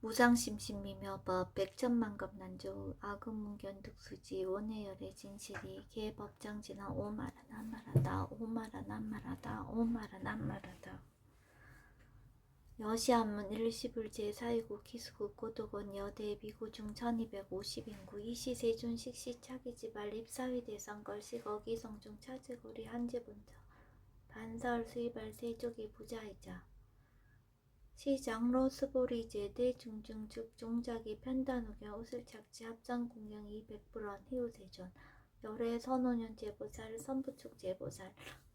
무상심신미묘법 백천만겁난조 아금문견득수지 원해열의 진실이 개법장진아 오마라 남마라다 오마라 남마라다 오마라 남마라다 여시한문 일시불 제4위국 기수국 고도건 여대 비구중 1250인구 이시세존 식시차기지발 입사위대성 걸식 어기성중 차제거리 한제분자 반사월 수이발 세족이 부자이자 시장로 스보리 제대 중중 즉 종자기 편단후견 우슬착지 합장공경 200불원 희우세존 열애 선오년 제보살 선부축 제보살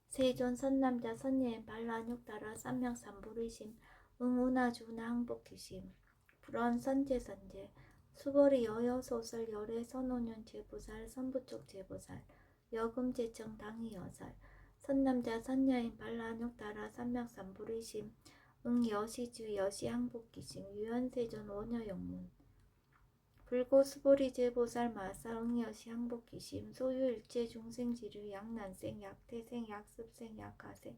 세존 선남자 선예인 반란육따라 쌈명삼불의심 응우나주나 항복기심 불원 선제선제 수보리 여여소설 열애 선오년 제보살 선부축 제보살 여금제청 당이여살 선남자 선여인 반란육따라 쌈명삼불의심 응여시주 여시항복기심 유연세존 원여영문 불고수보리 제보살 마사 응여시 항복기심 소유일체 중생지류 약난생 약태생 약습생 약가생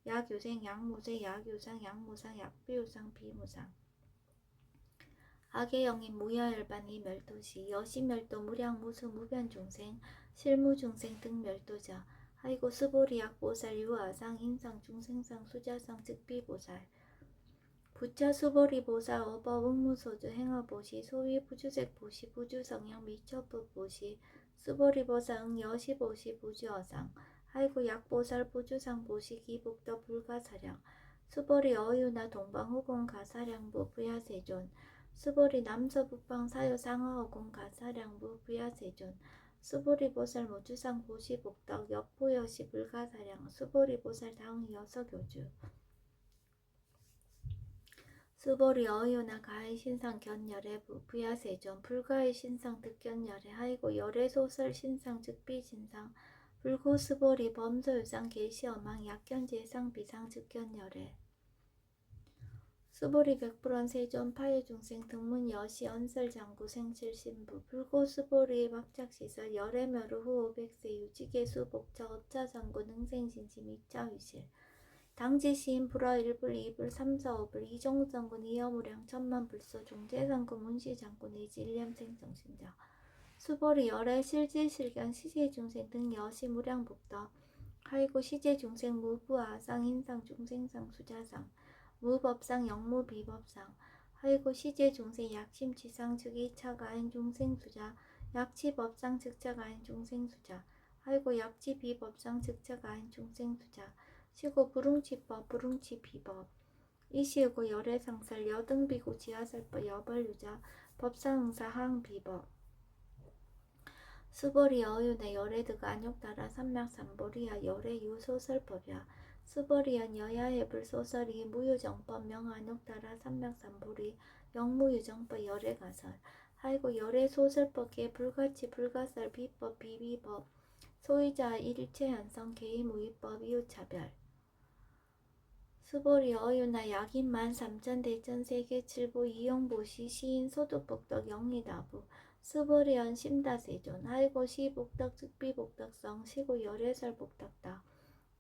약유생 약무세 약유상 약무상 약비유상 비무상 악의영인 무여열반이 멸도시 여시멸도 무량무수 무변중생 실무중생 등 멸도자 하이고 스보리 약보살 유아상 인상 중생상 수자상 즉비보살 부처 수보리 보살 어법 응무소주 행어보시 소위 부주색보시 부주성향 미처법보시 수보리 보살 응여시보시 부주어상 하이고 약보살 부주상보시 기복더 불가사량 수보리 어유나 동방후공 가사량부 부야세존 수보리 남서북방 사유 상하어공 가사량부 부야세존 수보리 보살 무주상 보시 복덕 역보여시 불가사량 수보리 보살 다응 여서교주 수보리 어유나 가의 신상 견열의 부야세존 불가의 신상 득견열의 하이고 열의 소설 신상 즉비신상 불고 수보리 범소유상 계시어망 약견제상 비상 즉견열의 수보리 백불원 세존 파해중생 등문 여시 언설장구 생실신부 불고 수보리 박작시설 열애멸우 후 500세 유지계수 복처 업차장구 능생신심 입자위실 당지시인 불화 1불 2불 3, 4, 5불 이종장군 이여무량 천만불소 종재상군 문시장군 내지 일념생정신자 수보리 열애 실질실견 시제중생 등 여시무량복덕 하이고 시제중생 무부아상 인상 중생상 수자상 무법상 영무비법상 하이고 시제중생 약심치상 즉 2차가인 중생수자 약치법상 즉차가인 중생수자 하이고 약치비법상 즉차가인 중생수자 시고 부릉치법 부릉치비법 이시우고 열애상설 여등비고 지하설법 여벌유자 법상응사 하응비법 수보리 어유내 열애드가 안욕따라 삼맥삼보리야 열애유소설법이야 수보리연 여야해불소설이 무유정법 명안욕따라 삼맥삼보리 영무유정법 열애가설 하이고 열애소설법계 불가치 불가설 비법 비비법 소유자 일체현성 개의무위법 이웃차별 수보리 어유나 약인만 삼천대천 세계칠보 이용보시 시인 소득복덕 영리다부 수보리연 심다세존 하이고 시복덕 즉비복덕성 시고 열애설복덕다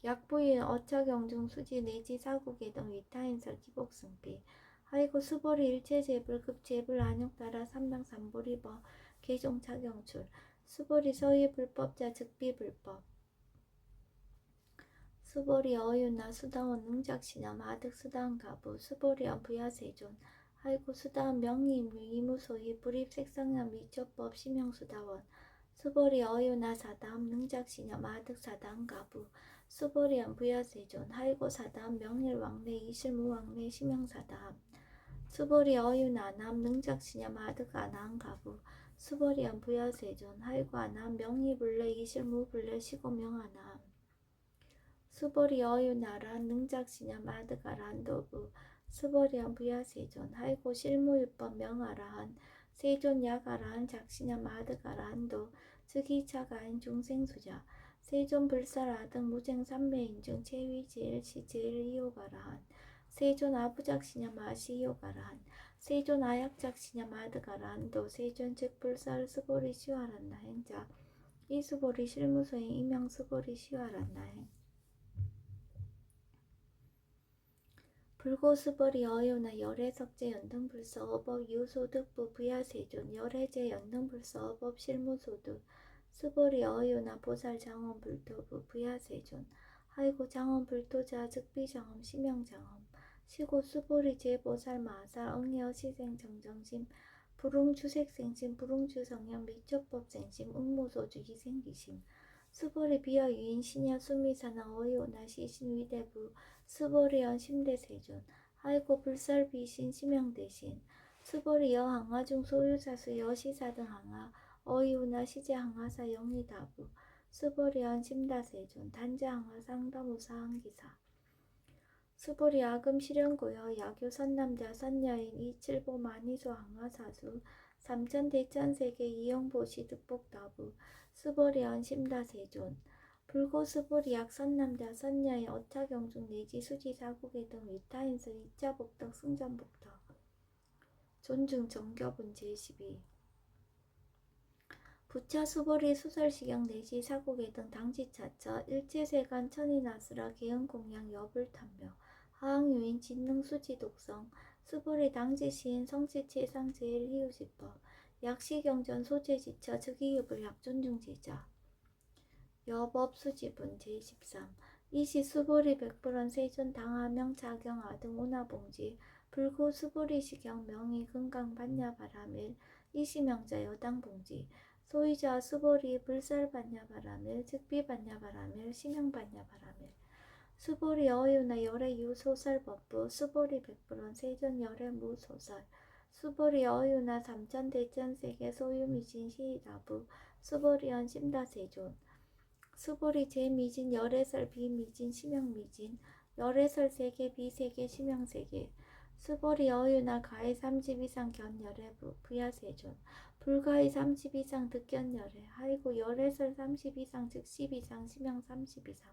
약부인 어차경중 수지 내지 사국의 등 위타인설 기복승비 하이고 수보리 일체제불 급제불 안욕따라 삼명삼보리법 개종차경출 수보리 서희불법자 즉비불법 수보리 어유나 수다원 능작신염 아득수다원가부 수보리연 부야세존 하이고 수다원 명의임류 이무소위 불입색상염 미처법 심형수다원 수보리 어유나 사다음 능작신염 아득사다원가부 수보리연 부야세존 하이고 사다음 명일왕래 이실무왕래 심형사다함 수보리 어유나 남 능작신염 아득아나한가부 수보리연 부야세존 하이고 아나함 명의불래 이실무불래 시고명아나함 수보리 어유나란 능작신염 아득아란도부 수보리연 부야세존 하이고 실무유법 명아라한 세존 약아라한 작신염 아득아란도 즉이차가인 중생수자 세존 불사라등 무쟁삼매인중 체위제일 시제일 이호가라한 세존 아부작신염 아시이호가라한 세존 아약작신염 아득아란도 세존 즉 불사를 수보리 시화란나행자 이수보리 실무소행 이명수보리 시화란나행 불고스벌이 어유나 열애석제 연등불서 어법 유소득부 부야세존 열애제 연등불서 어법 실무소득 스벌이 어유나 보살 장원불도부 부야세존 하이고 장원불도자 즉비장엄 심영장엄 시고 수보리 제보살 마살 응여 시생정정심 불웅주색생심 불웅주성형 미적법생심 응모소주 희생기심 수보리 비어 유인 신야 수미사나 어이오나 시신위대부 수보리연 심대세존 하이고 불설비신 심영대신 수보리 여항아중 소유사수 여시사 등 항아 어이오나 시제항아사 영리다부 수보리연 심다세존 단자항아 상다무사 항기사 수보리 아금 실현고여 야교 선남자 선여인 이칠보 만이소 항아사수 삼천대천세계 이영보시 득복다부 수보리언 심다세존 불고수보리약 선남자 선여인 어차경중 내지 수지사국의 등 위타인서 이자복덕 승전복덕 존중 정교분 제12 부차수보리 수설시경 내지 사국의 등 당지차처 일체세간 천인아수라 개은공양 여불탐명 하항유인 진능수지독성 수보리 당지시인 성지체상 제일희우지법 약시경전 소재지처 즉이유불 약존중제자 여법수지분 제13 이시 수보리 백불원 세존 당하명 자경 아등 오나봉지 불고 수보리 시경 명의 금강 반야바라밀 이시명자 여당봉지 소이자 수보리 불살 반야바라밀 즉비 반야바라밀 심형 반야바라밀 수보리 어유나 열애 유소설법부 수보리 백불원 세존 열애 무소설 수보리 어유나 삼천대천세계 소유미진 시이다부 수보리언 심다세존 수보리 제미진 열애설 비미진 심형미진 열애설 세계 비세계 심형세계 수보리 어유나 가해 30 이상 견열애 부야세존 불가해 30 이상 득견열애 하이고 열애설 30 이상 즉 10 이상 심형 30 이상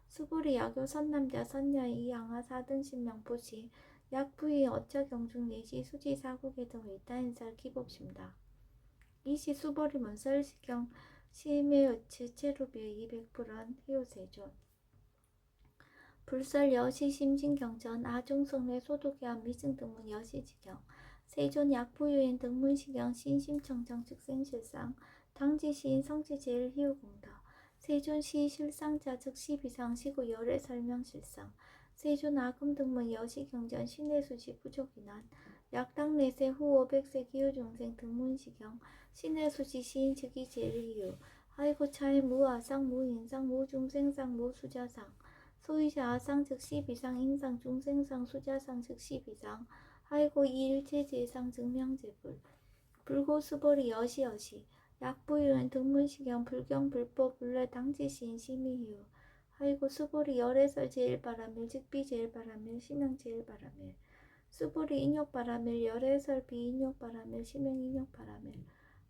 수보리 야교 선남자 선여인 이양하 4등 신명포시 약부의 어처경중 내시 수지사국의 등 위타인살 기복심다. 이시 수보리 문설시경 시메우치 체루비의 200불원 희우세존 불설 여시 심진경전 아중성내 소독이한 미승등문 여시지경 세존 약부유인 등문시경 신심청정 즉생실상 당지시인 성지제일 희우공덕 세존시 실상자 즉 10이상 시고 열애 설명실상 세존 아금등문 여시경전 신내수지 부족인한 약당내세 후 500세 기후중생 등문시경 신내수지 시인 즉이 제일희유 하이고 차의 무아상 무인상 무중생상 무수자상 소이자 아상 즉 10이상 인상 중생상 수자상 즉 10이상 하이고 이일체제상 증명제불 불고수보리 여시여시 약부유인 등문시경 불경불법 불래 당지시인 심의희우 하이고 수보리 열애설 제일바라밀 즉비 제일바라밀 심형 제일바라밀 수보리 인욕바라밀 열애설 비인욕바라밀 심형 인욕바라밀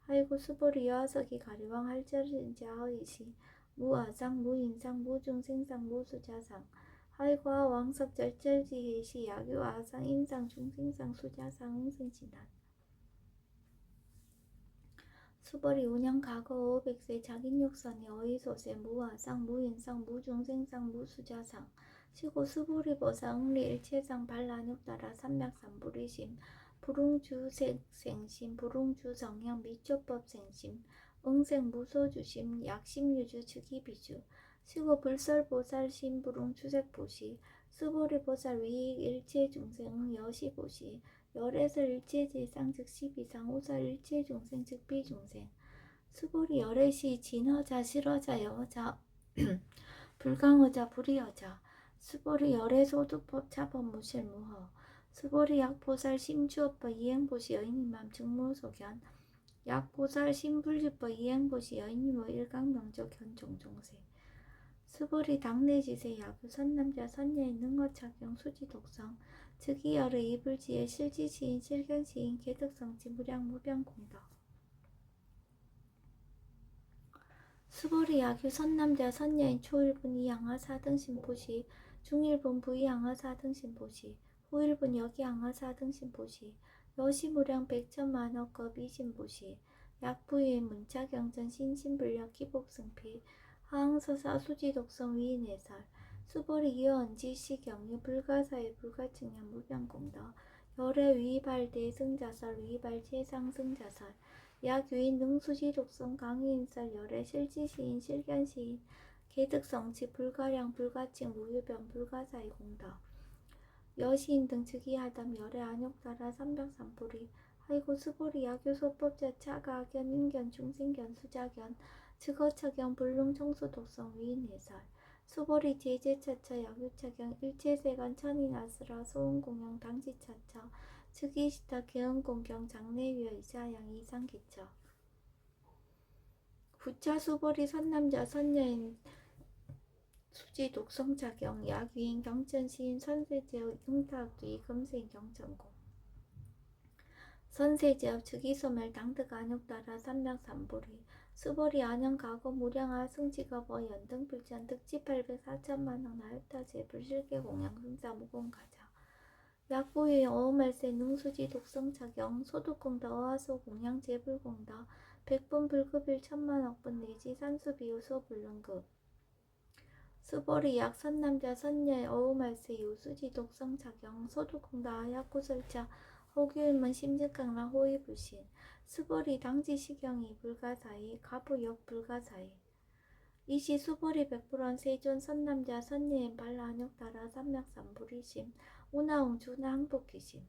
하이고 수보리 여하석이 가리왕 할절인자허이시 무아상 무인상 무중생상 무수자상 하이고 왕석 절절지혜시 야교 아상 인상 중생상 수자상 응생진한 수보리 운영 과거 500세 자긴욕선이 어이소세 무아상 무인상 무중생상 무수자상 시고 수보리 보사 응리 일체상 발란욕따라 삼맥삼불이심 불웅주생심 불웅주성형 미초법생심 응생무소주심 약심유주 즉이비주 시고 불설보살 심불웅주색보시 수보리보살 위익 일체중생 여시보시 열애설 일체제상 즉 10이상 오설 일체중생 즉 비중생 수보리 열애시 진허자 실허자 여허자 불강허자 불이허자 수보리 열애소득법 차법무실무허 수보리 약보살 심주업법 이행보시 여인임함 증무소견 약보살 심불주법 이행보시 여인임의 일강명적 현종종세 수보리 당내지세 야구 선남자 선여인 능어착용 수지독성 즉이열의 이불지의 실지시인 실견시인 개득성지 무량무병공덕 수보리 야규 선남자 선여인 초일분 이양하 4등 신포시 중일분 부이양하 4등 신포시 후일분 여기양하 4등 신포시 여시무량 백천만억급 이신포시 약부유인 문자경전 신신불력 기복승피 하항서사 수지독성 위인해설 수보리 이어언지 시경유 불가사의 불가증연 무병공덕 열애 위발대 승자설 위발 최상승자설 약유인 능수지 독성 강의인설 열애 실지시인 실견시인 개득성치 불가량 불가칭 무유병 불가사의 공덕 여시인 등 즉위하담 열애 안욕따라 삼백삼불이 하이고 수보리 야교소법자 차가 악견 인견 중생견 수자견 즉어차경 불능 청수 독성 위인해설 수보리 제제차처 야교차경 일체세간 천인아스라 소은공영 당지차처 즉위시타 개은공경 장래위어 이사양 이상기처 부차 수보리 선남자 선여인 수지 독성차경 약위인 경천시인 선세제의 흉타악두이 금세인 경천공 선세제업 즉위소멸 당득 안욕따라 삼명삼보리 수보리 안영 가고 무량하 승지가버 연등불전 득지 800 4천만원 나유타제 불실계 공양 승자 무공가자 약보유의 어음말세 능수지 독성차경 소득공다 어하소 공양 제불공다 백분 불급일 천만억분 내지 산수비유 소불능급 수보리 약 선남자 선녀의 어음말세 유수지 독성차경 소득공다 아약구설차 호규일문 심증강라 호위불신 수보리 당지시경이 불가사의 가부역 불가사의 이시 수보리 백불원 세존 선남자 선녀인 발라안욕따라 삼맥삼불이심 우나웅주나 항복기심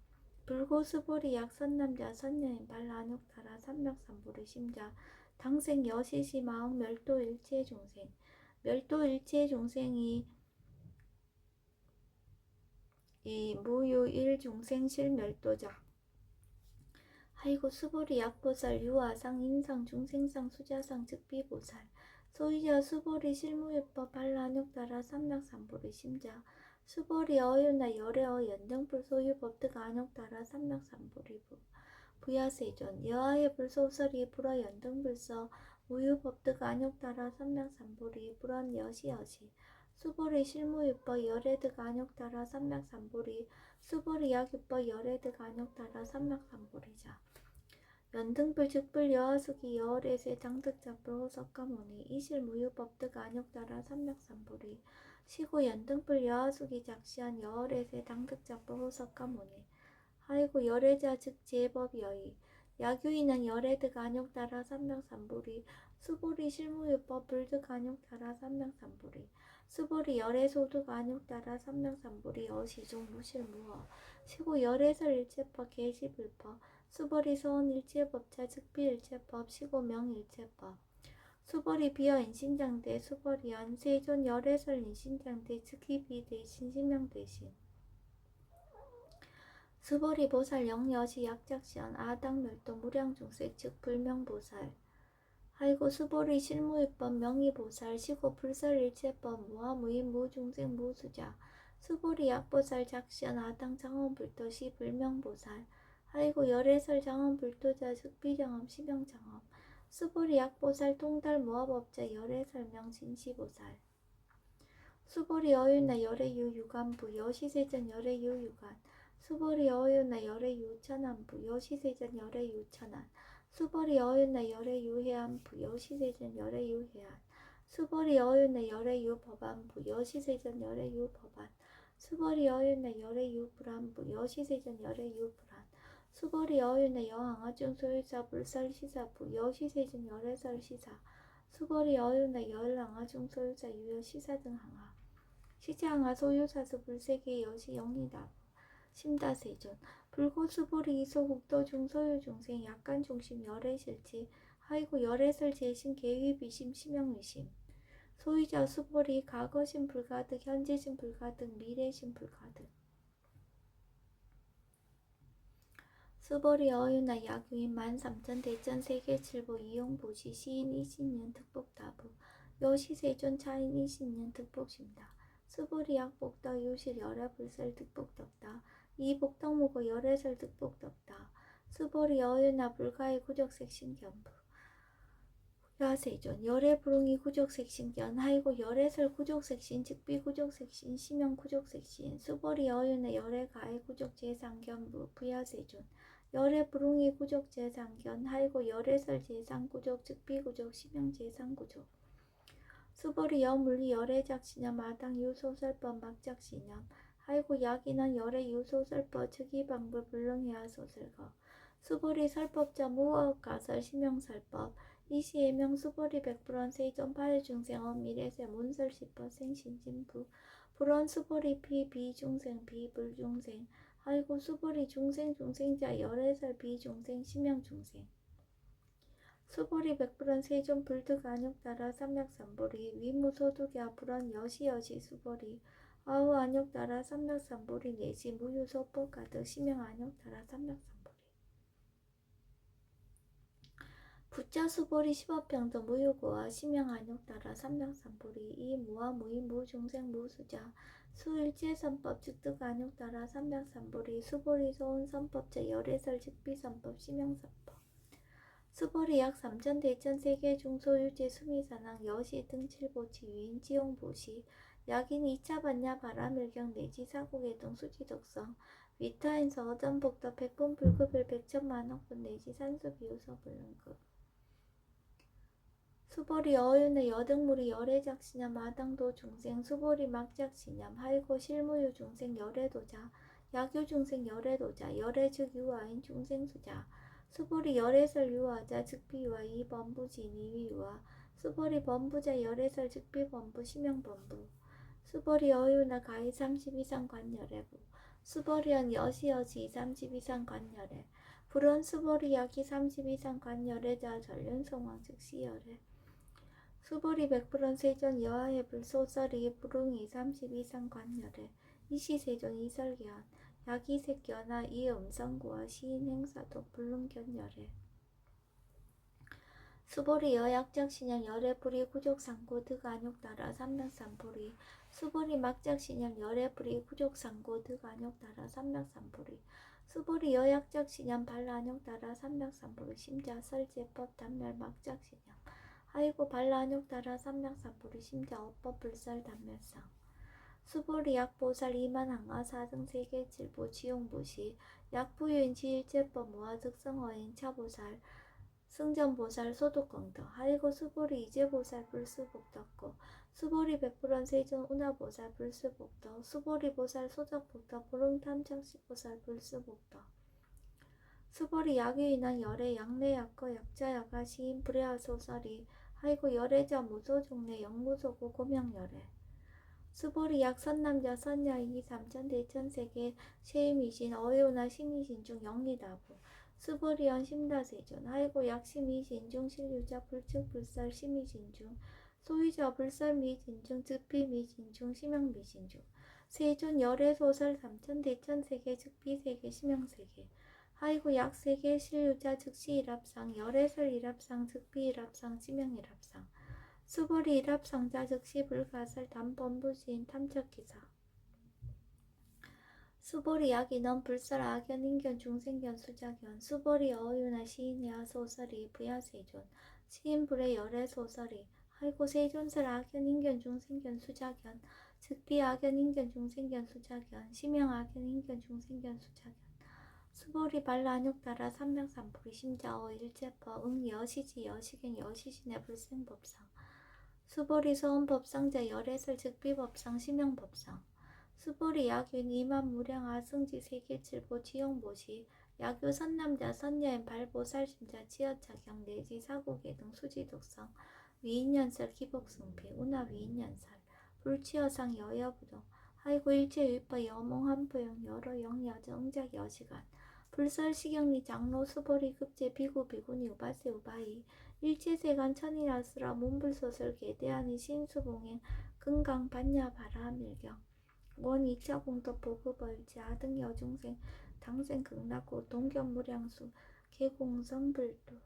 불고 수보리 약 선남자 선녀인 발라안욕따라 삼맥삼불이심자 당생 여시시 마음 멸도일체중생 멸도일체중생이 이 무유일중생 실멸도자 하이고 수보리 약보살 유아상 인상 중생상 수자상 즉비보살 소유자 수보리 실무유법 발라안욕따라 삼맥삼보리 심자 수보리 어유나 열애어 연등불 소유법득 안욕따라 삼맥삼보리부 부야세존 여하의 불소설이 불어 연등불서 무유법득 안욕따라 삼맥삼보리 불언 여시여시 수보리 실무유법 열애득 안욕따라 삼맥삼보리 수보리 약유법 열애득 안욕따라 삼맥삼보리자 연등불 즉불 여하수기 여월에세 장득자불 호석가모니 이실무유법득 안욕따라 삼맥삼보리 시고 연등불 여하수기 작시한 여월에세 당득자불 호석가모니 하이고 열애자 즉 제법여의 야규인은 열애득 안욕따라 삼맥삼보리 수보리 실무유법 불득 안욕따라 삼맥삼보리 수보리 열애소득 안욕따라 삼맥삼보리 어시종 무실무어 시고 열애설 일체법 개시불법 수보리 소원 일체법자 즉비일체법 시고 명일체법 수보리 비어 인신장대 수보리 연세존 열애설 인신장대 즉기비대 신신명 대신 수보리 보살 영여시 약작시한 아당멸도 무량중생 즉 불명보살 하이고 수보리 실무유법 명의보살 시고 불설일체법 무하무인 무중생 무수자 수보리 약보살 작시한 아당 장엄불도 시 불명보살 하이고 열애설 장엄불도자 즉비장엄 시명장엄 수보리 약보살 통달 무화법자 열애설명 진시보살 수보리 어유나 열애유 유간부 여시세전 열애유 유간 수보리 어유나 열애유 천안부 여시세전 열애유 천안 수보리 어유나 열애유 해안부 여시세전 열애유 해안 수보리 어유나 열애유 법안부 여시세전 열애유 법안 수보리 어유나 열애유 불안부 여시세전 열애유 불안 수보리 어유나 여항아중 소유사 불설시사부 여시세전 열애설시사 수보리 어유나 열항아중 소유사 유여 시사등 항아 시장하 소유사수 불세계 여시 영리다부 심다세존 불고수보리 이소국도 중소유중생 약간중심 열애실지 하이고 열애설 제신 계위비심 심영의심 소유자 수보리 과거심 불가득 현재심 불가득 미래심 불가득 수보리 어유나 약유인 13,000 대전 세계칠보 이용보시 시인 20년 특복다부 여시세존 차인 20년 특복심다 수보리 약복덕 유실 열애불설 특복덕다 이복덕무고 열애설 특복덕다 수보리 어유나 불가의 구적색신견부 야세존 열애불응이 구적색신견 하이고 열애설 구적색신 즉비구적색신 심영구적색신 수보리 어유나 열애가의 구적재상견부 부야세존 열애불응이 구적재상견 하이고 열애설 재상구적 즉비구적 심영재상구적 수보리 여물리 열애작시념 마당 유소설법 막작시념 하이고 야기는 열애 유소설법 즉위방불 불능해야 소설거 수보리 설법자 무어가설 심형설법 이시예명 수보리 백불원 세존 파유중생어 미래세 문설시법 생신진부 불원 수보리 비중생 비불중생 하이고 수보리 중생자 열애설 비중생 심형중생 수보리 백불원 세존 불득 안욕따라 삼맥삼보리 위무소득야 불원 여시여시 수보리 아우 안욕따라 삼맥삼보리 내시 무유소법 가득 심형 안욕따라 삼맥삼보리 부자 수보리 십업병도 무유고와 심형 안욕따라 삼맥삼보리 이 무와 무이 무중생 무수자 수일제선법 즉득 안욕따라 삼맥삼보리 수보리 소은선법제 열애설 즉비선법 심형선법 수보리 약 3천 대천 세계 중소유제 수미산항 여시 등칠보치 위인 지용보시 약인 2차 반야 바라밀경 내지 사국의 등 수지독성 위타인서 어전복도 백분 불급일 백천만억분 내지 산수비우서 불능급 수보리 어윤의 여등물이 열애작시념 마당도 중생 수보리 막작시념 하이고 실무유 중생 열애도자 약유 중생 열애도자 열애즉 유아인 중생수자 수보리 열애설 유아자 즉비유아 이범부진 이위유아 수보리 범부자 열애설 즉비범부 심형범부 수보리 어유나 가히 30이상 관열애부 수보리언 여시여시 30이상 관열애 불원 수보리 약이 30이상 관열애자 전륜성왕 즉시열애 수보리 백불원 세존 여하의 불소설이 불응이 32상 관열애 이시세존 이설견 약이색견화 이음성구와 시인행사도 불능견열애 수보리 여약작신념 열애불이 구족상고 득안욕따라 삼맥삼보리 수보리 막작신념 열애불이 구족상고 득안욕따라 삼맥삼보리 수보리 여약작신념 발란욕따라 삼맥삼보리 심자 설제법 단멸 막작신념 하이고 발란욕따라 삼맥삼보리 심자 업법 불설 단멸상 수보리 약보살 이만항아 사등 세계칠보 지용보시 약부유인 지일제법 무아득성어인 차보살 승전보살 소독공덕 하이고 수보리 이제보살 불수복덕고 수보리 백불원 세존 운하보살 불수복덕 수보리 보살 소적복덕 보름탐정시보살 불수복덕 수보리 약유인한 열애 약내약거 약자야가 시인 불야소설이 하이고 열애자 무소종내 영무소고 고명열애 수보리 약 선남자 선야이 삼천 대천세계 쉐임이신 어요나 심이신 중 영리다부 수보리언 심다세존 하이고 약 심이신 중 실유자 불측 불설 심이신 중 소유자 불설 미진 중 즉비 미진 중 심형 미진 중 세존 열애 소설 삼천 대천세계 즉비세계 심형세계 하이고 약 세계 실유자 즉시 일합상 열애설 일합상 즉비 일합상 심형 일합상 수보리 일합상자 즉시 불가설 단범부지인 탐척기사 수보리 약인원 불설 악연 인견 중생견 수자견 수보리 어유나 시인야 소설이 부야세존 시인불의 열애 소설이 하이고 세존설 악연 인견 중생견 수자견 즉비 악연 인견 중생견 수자견 심형 악연 인견 중생견 수자견 수보리 발란욕따라 삼맥삼보리 심자어 일제법 응 여시지 여시경 여시신의 불생법상 수보리 소원법상자 열애설 즉비법상 심형법상 수보리 약윤 이만무량 아승지 세계칠보 지용보시 약유 선남자 선여인 발보살심자 지어차경 내지 사고계 등 수지독성 위인연설 기복승피 운하 위인연설 불치여상 여여부동 하이고 일체위법 여몽한포영 여러 영여정 응작 여시간 불설시경리 장로 수보리 급제 비구 비구니 우바세 우바이 일체세간 천이라스라 문불소설 계대하니 신수봉행 금강 반야 바라밀경 원 2차 공덕 보급얼지 아등 여중생 당생 극락고 동견무량수 개공선불도